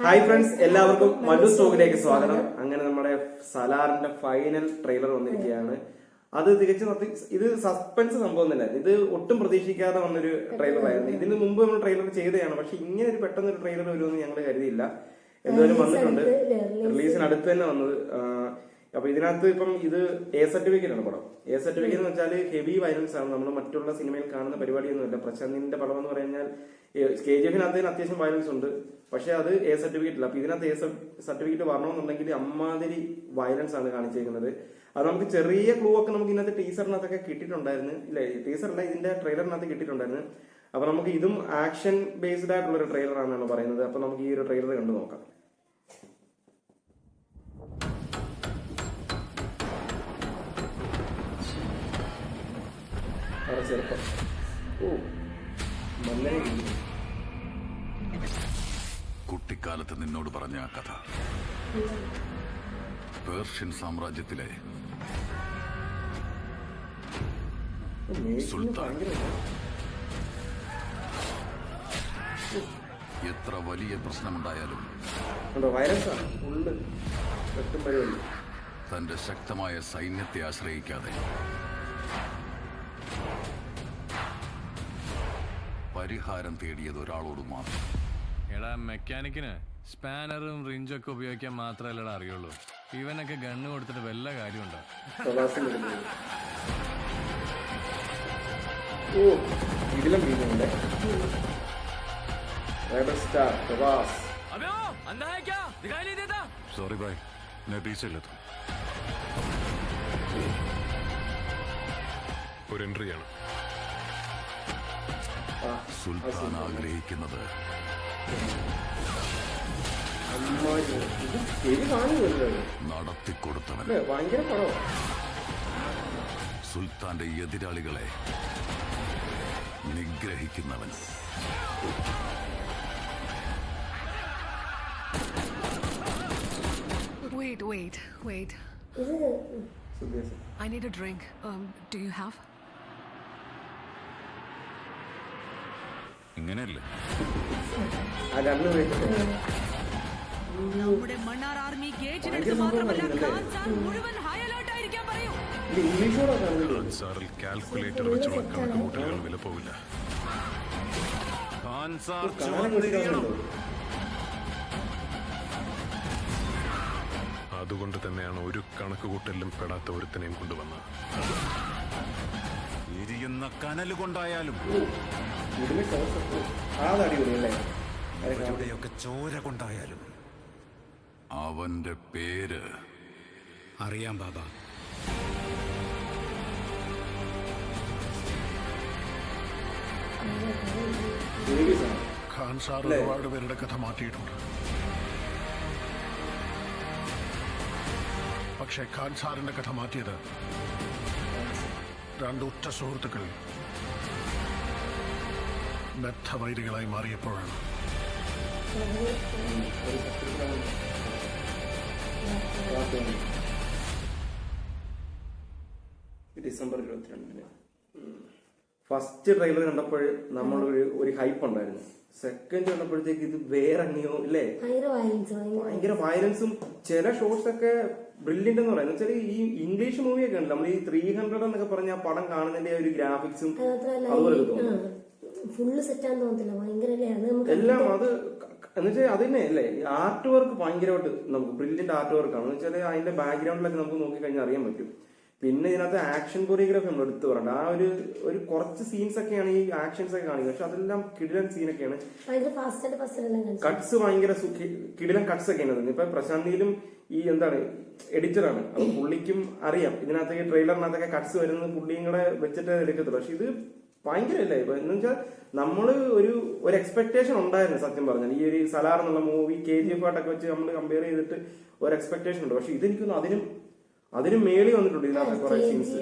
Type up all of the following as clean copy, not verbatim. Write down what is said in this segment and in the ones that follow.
Hi friends, എല്ലാവർക്കും മല്ലു സ്റ്റോക്കിലേക്ക് സ്വാഗതം. അങ്ങനെ നമ്മുടെ സലാറിന്റെ ഫൈനൽ ട്രെയിലർ വന്നിരിക്കുകയാണ്. അത് തികച്ചും ഇത് സസ്പെൻസ് സംഭവം തന്നെ. ഇത് ഒട്ടും പ്രതീക്ഷിക്കാതെ വന്നൊരു ട്രെയിലർ ആയിരുന്നു. ഇതിന് മുമ്പ് നമ്മൾ ട്രെയിലർ ചെയ്തതാണ്, പക്ഷെ ഇങ്ങനെ ഒരു പെട്ടെന്ന് ഒരു ട്രെയിലർ വരുമെന്ന് ഞങ്ങൾ കരുതിയില്ല. എന്തായാലും വന്നിട്ടുണ്ട്. റിലീസിന് അടുത്ത് തന്നെ വന്നത്. അപ്പൊ ഇതിനകത്ത് ഇപ്പം ഇത് എ സർട്ടിഫിക്കറ്റ് ആണ് പടം. എ സർട്ടിഫിക്കറ്റ് എന്ന് വെച്ചാൽ ഹെവി വയലൻസ് ആണ്. നമ്മൾ മറ്റുള്ള സിനിമയിൽ കാണുന്ന പരിപാടിയൊന്നുമില്ല. പ്രശാന്തിന്റെ പടം എന്ന് പറഞ്ഞാൽ KGF അത്യാവശ്യം വയലൻസ് ഉണ്ട്, പക്ഷെ അത് എ സർട്ടിഫിക്കറ്റ് ഇല്ല. അപ്പൊ ഇതിനകത്ത് എ സർട്ടിഫിക്കറ്റ് വരണമെന്നുണ്ടെങ്കിൽ അമ്മാതിരി വയലൻസ് ആണ് കാണിച്ചിരിക്കുന്നത്. അത് നമുക്ക് ചെറിയ ക്ലൂ ഒക്കെ നമുക്ക് ഇതിനകത്ത് ടീസറിനകത്തൊക്കെ കിട്ടിയിട്ടുണ്ടായിരുന്നു. ഇല്ല, ടീസറല്ല, ഇതിന്റെ ട്രെയിലറിനകത്ത് കിട്ടിയിട്ടുണ്ടായിരുന്നു. അപ്പൊ നമുക്ക് ഇതും ആക്ഷൻ ബേസ്ഡ് ആയിട്ടുള്ള ഒരു ട്രെയിലർ ആണെന്നാണ് പറയുന്നത്. അപ്പൊ നമുക്ക് ഈ ഒരു ട്രെയിലർ കണ്ടു നോക്കാം. ചെറുപ്പം കുട്ടിക്കാലത്ത് നിന്നോട് പറഞ്ഞ ആ കഥ പേർഷ്യൻ സാമ്രാജ്യത്തിലെ സുൽത്താൻ എത്ര വലിയ പ്രശ്നമുണ്ടായാലും തന്റെ ശക്തമായ സൈന്യത്തെ ആശ്രയിക്കാതെ പരിഹാരം തേടിയത് ഒരാളോട് മാത്രം. എടാ, മെക്കാനിക്കിന് സ്പാനറും റിഞ്ചൊക്കെ ഉപയോഗിക്കാൻ മാത്രമല്ലടാ അറിയുള്ളൂ. ഇവനൊക്കെ ഗണ്ണ് കൊടുത്തിട്ട് വല്ല കാര്യമുണ്ടോ? സോറി ഭായ്, നബീസിലെത്തും. ഒരു എൻട്രിയാണ്. സുൽത്താൻ ആഗ്രഹിക്കുന്നത് നടത്തിക്കൊടുത്തവൻ, സുൽത്താന്റെ എതിരാളികളെ നിഗ്രഹിക്കുന്നവൻ. Wait. I need a drink. Do you have? ഇങ്ങനെയല്ലേ നമ്മുടെ മണ്ണാർ ആർമി ഗേറ്റിനടുത്ത് മാത്രമല്ല ഖാൻ സാർ മുഴുവൻ ഹൈ അലേർട്ട് ആയിരിക്കാൻ പറയൂ. ഖാൻ സാറിൽ കാൽക്കുലേറ്റർ വെച്ചുള്ള കണക്കുകൂട്ടലുകൾ വില പോവില്ല. ഖാൻ സാർ ചോദിക്കണം. അതുകൊണ്ട് തന്നെയാണ് ഒരു കണക്കുകൂട്ടലിലും പെടാത്ത ഒരുത്തനെയും കൊണ്ടുവന്നത്. എരിയുന്ന കനല് കൊണ്ടായാലും ഇവിടെയൊക്കെ ചോര കൊണ്ടായാലും അവന്റെ പേര് അറിയാം ബാബ. ഖാൻ സാർ ഒരുപാട് പേരുടെ കഥ മാറ്റിയിട്ടുണ്ട്. പക്ഷേ ഖാൻ സാറിന്റെ കഥ മാറ്റിയത് രണ്ട് ഉറ്റ സുഹൃത്തുക്കൾ ബദ്ധവൈരികളായി മാറിയപ്പോഴാണ്. ഡിസംബർ 22 ഫസ്റ്റ് ട്രെയിലർ കണ്ടപ്പോൾ നമ്മൾ ഒരു ഹൈപ്പ് ഉണ്ടായിരുന്നു. സെക്കൻഡ് കണ്ടപ്പോഴത്തേക്ക് ഇത് വേറെ എങ്ങനെയോ ഇല്ലേ, ഭയങ്കര വയലൻസും ചില ഷോട്ട്സ് ഒക്കെ ബ്രില്യന്റ് എന്ന് പറയുന്നത് വെച്ചാൽ ഈ ഇംഗ്ലീഷ് മൂവിയൊക്കെ ഉണ്ട്. നമ്മൾ ഈ 300 എന്നൊക്കെ പറഞ്ഞ ആ പടം കാണുന്നതിന്റെ ഒരു ഗ്രാഫിക്സും അതുപോലെ എല്ലാം അത് എന്ന് വെച്ചാൽ അത് തന്നെ അല്ലേ. ആർട്ട് വർക്ക് ഭയങ്കരമായിട്ട് നമുക്ക് ബ്രില്യന്റ് ആർട്ട് വർക്കാണ്. എന്ന് വെച്ചാൽ അതിന്റെ ബാക്ക്ഗ്രൗണ്ടിലൊക്കെ നമുക്ക് നോക്കിക്കഴിഞ്ഞാൽ അറിയാൻ പറ്റും. പിന്നെ ഇതിനകത്ത് ആക്ഷൻ കൊറിയോഗ്രാഫി നമ്മൾ എടുത്തു പറയണ്ട. ആ ഒരു കുറച്ച് സീൻസ് ഒക്കെയാണ് ഈ ആക്ഷൻസ് ഒക്കെ കാണിക്കുന്നത്, പക്ഷെ അതെല്ലാം കിടിലൻ സീനൊക്കെയാണ്. കട്ട്സ് ഭയങ്കര കിടിലൻ കട്ട്സ് ഒക്കെയാണ്. ഇപ്പൊ പ്രശാന്തിയിലും ഈ എന്താണ് എഡിറ്ററാണ്, അത് പുള്ളിക്കും അറിയാം ഇതിനകത്ത് ഈ ട്രെയിലറിനകത്തൊക്കെ കട്ട്സ് വരുന്നത് പുള്ളിയും കൂടെ വെച്ചിട്ട് എടുക്കത്തുള്ളൂ. പക്ഷെ ഇത് ഭയങ്കര അല്ലേ. ഇപ്പൊ എന്ന് വെച്ചാൽ നമ്മള് ഒരു എക്സ്പെക്ടേഷൻ ഉണ്ടായിരുന്നു സത്യം പറഞ്ഞാൽ. ഈ ഒരു സലാർ എന്നുള്ള മൂവി KGF ആയിട്ടൊക്കെ വെച്ച് നമ്മൾ കമ്പയർ ചെയ്തിട്ട് ഒരു എക്സ്പെക്ടേഷൻ ഉണ്ട്. പക്ഷെ ഇതെനിക്കൊന്നും അതിനും മേളി വന്നിട്ടുണ്ട് ഇതിനകത്ത് കുറെ സീൻസ്.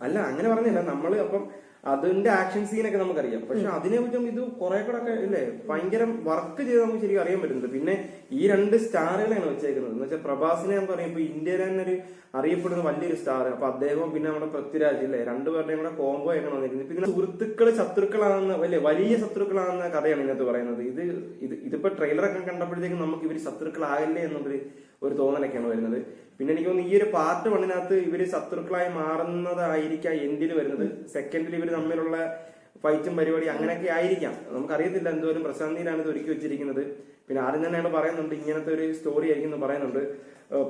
അല്ല, അങ്ങനെ പറഞ്ഞില്ല നമ്മള്. അപ്പം അതിന്റെ ആക്ഷൻ സീനൊക്കെ നമുക്കറിയാം. പക്ഷെ അതിനെ കുറിച്ചും ഇത് കുറെ കൂടെ ഒക്കെ ഇല്ലേ ഭയങ്കര വർക്ക് ചെയ്ത് നമുക്ക് ശരിക്കും അറിയാൻ പറ്റുന്നുണ്ട്. പിന്നെ ഈ 2 സ്റ്റാറുകളാണ് വെച്ചേക്കുന്നത് എന്ന് വെച്ചാൽ പ്രഭാസിനെ ഞാൻ പറയും ഇപ്പൊ ഇന്ത്യയിൽ തന്നെ ഒരു അറിയപ്പെടുന്ന വലിയൊരു സ്റ്റാർ. അപ്പൊ അദ്ദേഹവും പിന്നെ നമ്മുടെ പൃഥ്വിരാജ് ഇല്ലേ, രണ്ടുപേരുടെയും കൂടെ കോംബോ ആയിട്ടാണ് വന്നിരിക്കുന്നത്. പിന്നെ സുഹൃത്തുക്കള് ശത്രുക്കളാണെന്ന വലിയ ശത്രുക്കളാണെന്ന കഥയാണ് ഇതിനകത്ത് പറയുന്നത്. ഇതിപ്പോ ട്രെയിലറൊക്കെ കണ്ടപ്പോഴത്തേക്കും നമുക്ക് ഇവര് ശത്രുക്കളാകല്ലേ എന്നൊരു തോന്നലൊക്കെയാണ് വരുന്നത്. പിന്നെ എനിക്ക് തോന്നുന്നു ഈ ഒരു പാർട്ട് 1 ഇവര് ശത്രുക്കളായി മാറുന്നതായിരിക്കാം എൻഡിൽ വരുന്നത്. സെക്കൻഡിൽ ഇവര് തമ്മിലുള്ള ഫൈറ്റും പരിപാടി അങ്ങനെയൊക്കെ ആയിരിക്കാം, നമുക്കറിയത്തില്ല. എന്തോരം പ്രശാന്തിയിലാണ് ഇത് ഒരുക്കി വെച്ചിരിക്കുന്നത്. പിന്നെ ആദ്യം തന്നെയാണ് പറയുന്നുണ്ട് ഇങ്ങനത്തെ ഒരു സ്റ്റോറി ആയിരിക്കും എന്ന് പറയുന്നുണ്ട്.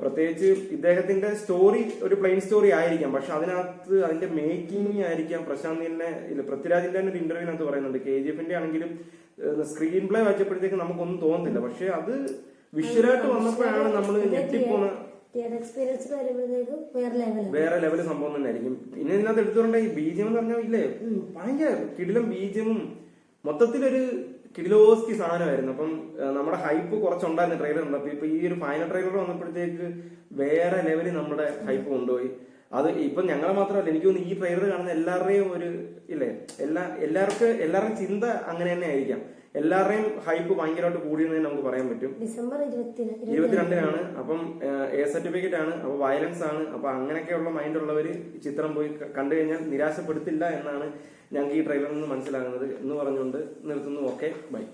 പ്രത്യേകിച്ച് ഇദ്ദേഹത്തിന്റെ സ്റ്റോറി ഒരു പ്ലെയിൻ സ്റ്റോറി ആയിരിക്കാം, പക്ഷെ അതിനകത്ത് അതിന്റെ മേക്കിംഗ് ആയിരിക്കാം. പ്രശാന്തിന്റെ പൃഥ്വിരാജിന്റെ തന്നെ ഒരു ഇന്റർവ്യൂവിനകത്ത് പറയുന്നുണ്ട് KGF ആണെങ്കിലും സ്ക്രീൻ പ്ലേ വായിച്ചപ്പോഴത്തേക്ക് നമുക്കൊന്നും തോന്നുന്നില്ല. പക്ഷെ അത് വിഷ്വലായിട്ട് വന്നപ്പോഴാണ് നമ്മൾ ഞെട്ടിപ്പോണ വേറെ ലെവല് സംഭവം തന്നെ ആയിരിക്കും. പിന്നെ ഇതിനകത്ത് എടുത്തുകൊണ്ട് ഈ ബീജിയം എന്ന് പറഞ്ഞാൽ ഇല്ലേ ഭയങ്കര കിടിലം ബീജിയമും മൊത്തത്തിലൊരു കിലോസ്കി സാധനമായിരുന്നു. അപ്പം നമ്മുടെ ഹൈപ്പ് കുറച്ചുണ്ടായിരുന്നു ട്രെയിലർ ഉണ്ട്. അപ്പൊ ഇപ്പൊ ഈ ഒരു ഫൈനൽ ട്രെയിലർ വന്നപ്പോഴത്തേക്ക് വേറെ ലെവലിൽ നമ്മുടെ ഹൈപ്പ് കൊണ്ടുപോയി. അത് ഇപ്പൊ ഞങ്ങളെ മാത്രമല്ല, എനിക്ക് തോന്നുന്നു ഈ ട്രെയിലർ കാണുന്ന എല്ലാവരുടെയും ഒരു ഇല്ലേ എല്ലാവർക്കും ചിന്ത അങ്ങനെ തന്നെ ആയിരിക്കാം. എല്ലാവരുടെയും ഹൈപ്പ് ഭയങ്കരമായിട്ട് കൂടിയെന്ന് നമുക്ക് പറയാൻ പറ്റും. ഡിസംബർ 22-നാണ്. അപ്പം A സർട്ടിഫിക്കറ്റ് ആണ്, അപ്പൊ വയലൻസ് ആണ്. അപ്പൊ അങ്ങനെയൊക്കെയുള്ള മൈൻഡ് ഉള്ളവര് ചിത്രം പോയി കണ്ടു കഴിഞ്ഞാൽ നിരാശപ്പെടുത്തില്ല എന്നാണ് ഞങ്ങൾക്ക് ഈ ട്രെയിലറിൽ നിന്ന് മനസ്സിലാകുന്നത് എന്ന് പറഞ്ഞുകൊണ്ട് നിർത്തുന്നു. Okay, by.